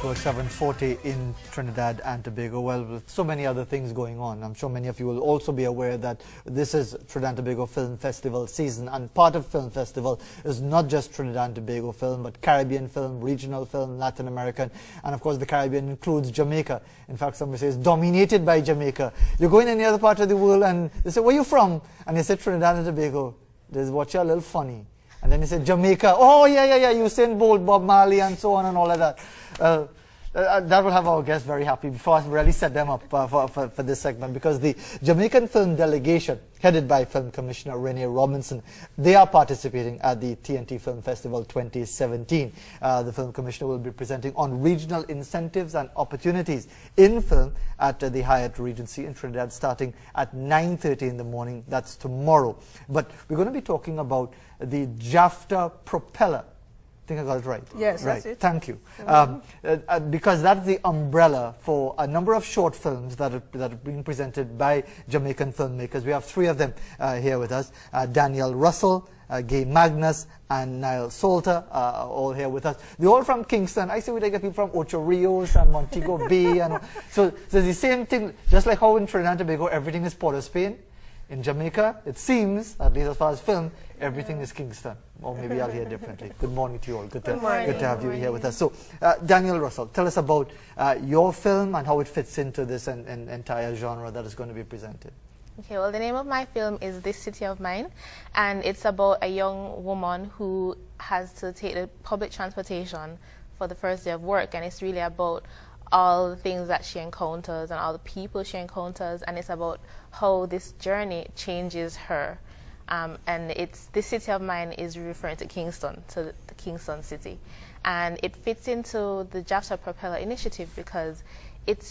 about 7:40 in Trinidad and Tobago. Well, with so many other things going on, I'm sure many of you will also be aware that this is Trinidad and Tobago Film Festival season, and part of Film Festival is not just Trinidad and Tobago film, but Caribbean film, regional film, Latin American, and of course the Caribbean includes Jamaica. In fact, somebody says dominated by Jamaica. You go in any other part of the world and they say, where are you from? And they say Trinidad and Tobago. They watch you a little funny. And then he said, Jamaica, oh yeah, Usain Bolt, Bob Marley, and so on and all of that. That will have our guests very happy before I really set them up for this segment, because the Jamaican film delegation, headed by Film Commissioner Renee Robinson, they are participating at the TNT Film Festival 2017. The Film Commissioner will be presenting on regional incentives and opportunities in film at the Hyatt Regency in Trinidad, starting at 9:30 in the morning. That's tomorrow. But we're going to be talking about the JAFTA Propella. I think I got it right. Yes, right. That's it. Thank you. Because that's the umbrella for a number of short films that are being presented by Jamaican filmmakers. We have three of them here with us. Danielle Russell, Magnus and Nile Saulter, all here with us. They're all from Kingston. I say we get people from Ocho Rios and Montego Bay. And so it's the same thing, just like how in Trinidad and Tobago everything is Port of Spain. In Jamaica, it seems, at least as far as film, everything is Kingston. Or maybe I'll hear differently. Good morning to you all. Good to have you here with us. So, Danielle Russell, tell us about your film and how it fits into this entire genre that is going to be presented. Okay, well, the name of my film is This City of Mine, and it's about a young woman who has to take the public transportation for the first day of work, and it's really about all the things that she encounters and all the people she encounters, and it's about how this journey changes her. And This City of Mine is referring to Kingston, to the Kingston city. And it fits into the JAFTA Propella initiative because it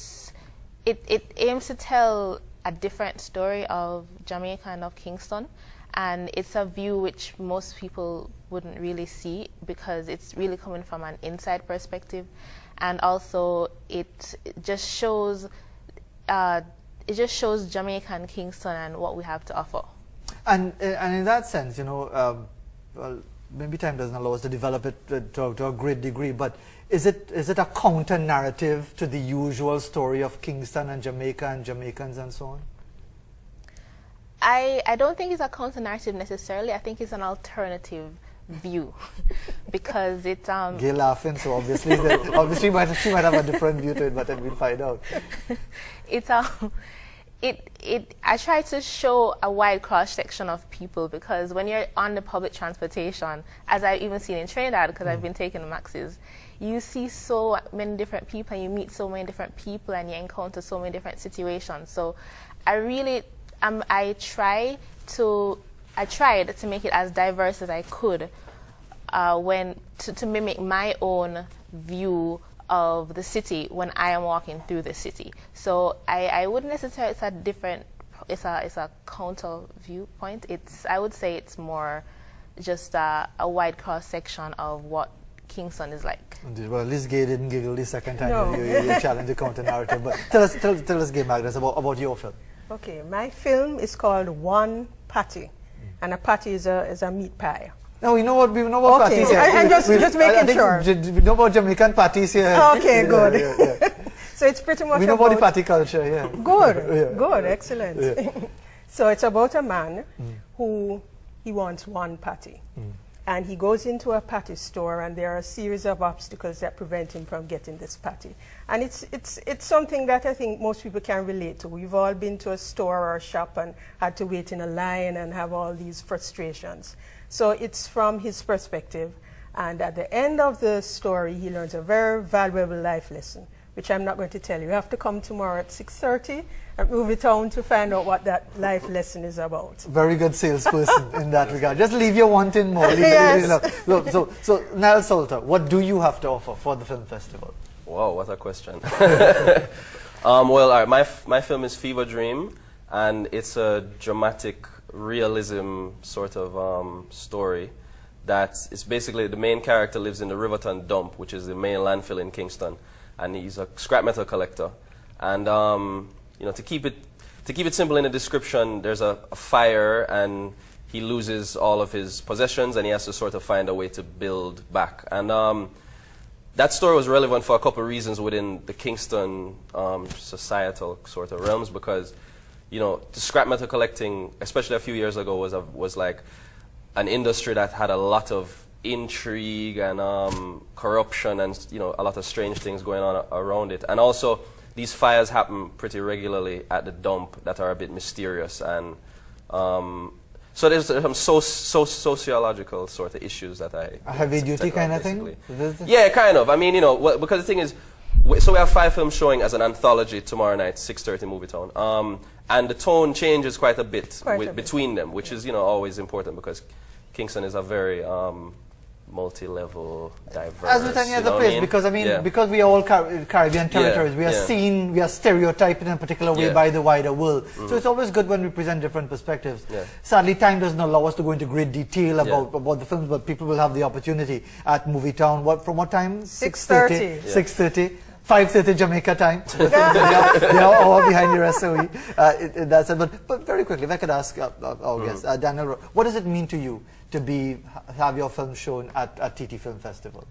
aims to tell a different story of Jamaica and of Kingston. And it's a view which most people wouldn't really see because it's really coming from an inside perspective. And also it just shows Jamaica and Kingston and what we have to offer. And in that sense, you know, well, maybe time doesn't allow us to develop it to a great degree, but is it a counter narrative to the usual story of Kingston and Jamaica and Jamaicans and so on? I don't think it's a counter narrative necessarily. I think it's an alternative view because it's Gay laughing, so obviously she might have a different view to it, but then we'll find out. I try to show a wide cross section of people, because when you're on the public transportation, as I've even seen in Trinidad, because I've been taking the Maxes, you see so many different people and you meet so many different people and you encounter so many different situations. So I tried to make it as diverse as I could to mimic my own view of the city when I am walking through the city. So I wouldn't necessarily it's a counter viewpoint. I would say it's more just a wide cross section of what Kingston is like. Indeed. Well, at least Gay didn't giggle the second time you challenged the counter narrative. But tell us, Gay Magnus, about your film. Okay, my film is called One Patty, and a patty is a meat pie. No, we know what patties here. I'm just making sure. We know about Jamaican patties here. Okay, good. Yeah. So it's pretty much we know about the patty culture, yeah. Good, excellent. Yeah. So it's about a man who he wants one patty. And he goes into a patty store, and there are a series of obstacles that prevent him from getting this patty. And it's something that I think most people can relate to. We've all been to a store or a shop and had to wait in a line and have all these frustrations. So it's from his perspective. And at the end of the story, he learns a very valuable life lesson, which I'm not going to tell you. You have to come tomorrow at 6:30 at Movie Town to find out what that life lesson is about. Very good salesperson in that regard. Just leave your wanting more. Yes. So Nile Saulter, what do you have to offer for the film festival? Wow, what a question. Well, all right, my film is Fever Dream, and it's a dramatic realism sort of story. It's basically the main character lives in the Riverton dump, which is the main landfill in Kingston, and he's a scrap metal collector. And you know, to keep it simple in the description, there's a fire, and he loses all of his possessions, and he has to sort of find a way to build back. And that story was relevant for a couple of reasons within the Kingston societal sort of realms, because, you know, the scrap metal collecting, especially a few years ago, was like an industry that had a lot of intrigue and corruption and, you know, a lot of strange things going on around it. And also, these fires happen pretty regularly at the dump that are a bit mysterious, and so there's some sociological sort of issues that a heavy duty kind of thing? Yeah, kind of. I mean, you know, because the thing is, so we have 5 films showing as an anthology tomorrow night, 6:30 Movie Town, and the tone changes quite a bit between them, which is, you know, always important, because Kingston is a very multi-level, diverse. As with any other place, because I mean, because we are all Caribbean territories, we are seen, we are stereotyped in a particular way by the wider world. So it's always good when we present different perspectives. Sadly, time doesn't allow us to go into great detail about the films, but people will have the opportunity at Movie Town. From what time? 6:30. 6:30. 5:30 Jamaica time. they are all behind your SOE. That's it. But very quickly, if I could ask our guest, Danielle, what does it mean to you to have your film shown at TT Film Festival?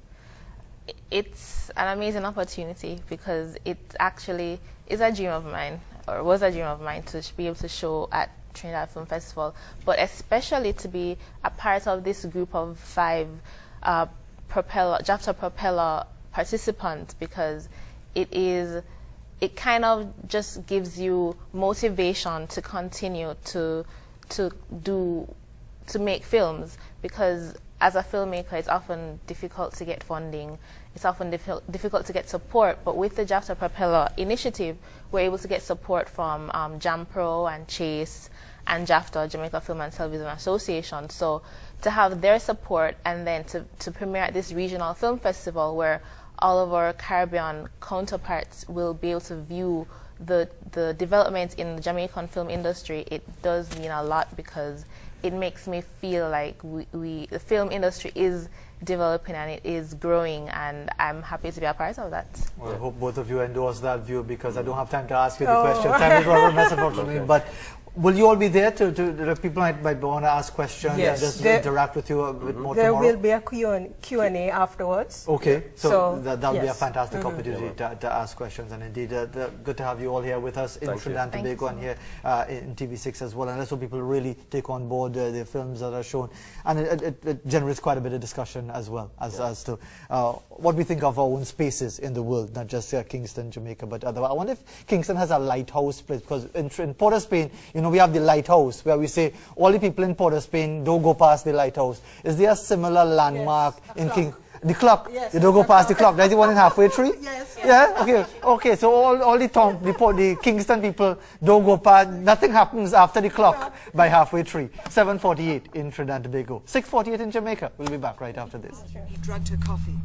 It's an amazing opportunity, because it actually is a dream of mine, or was a dream of mine, to be able to show at Trinidad Film Festival, but especially to be a part of this group of 5 JAFTA Propella participants, because it kind of just gives you motivation to continue to make films, because as a filmmaker it's often difficult to get funding, it's often difficult to get support, but with the JAFTA Propella initiative we're able to get support from JAMPRO and C.H.A.S.E and JAFTA, Jamaica Film and Television Association. So to have their support, and then to premiere at this regional film festival where all of our Caribbean counterparts will be able to view the developments in the Jamaican film industry, it does mean a lot, because it makes me feel like the film industry is developing and it is growing, and I'm happy to be a part of that. Well, I hope both of you endorse that view, because I don't have time to ask you the question. Time is rather messy for me, but will you all be there to people might want to ask questions and just interact with you a bit more there tomorrow? Will be a Q&A afterwards. Okay, so that'll be a fantastic opportunity to ask questions, and indeed good to have you all here with us in Trinidad and Tobago and here in TV6 as well, and let's hope people really take on board the films that are shown, and it generates quite a bit of discussion as well as to what we think of our own spaces in the world, not just Kingston, Jamaica, but otherwise. I wonder if Kingston has a lighthouse place, because in Port of Spain, you know, we have the lighthouse where we say all the people in Port of Spain don't go past the lighthouse. Is there a similar landmark in Kingston? The clock. Yes, you don't go past the clock. That's the one in Halfway Tree? Yes. Yeah? Okay. Okay, so all the Kingston people don't go past, nothing happens after the clock by Halfway Tree. 7:48 in Trinidad and Tobago. 6:48 in Jamaica. We'll be back right after this. He drugged her coffee.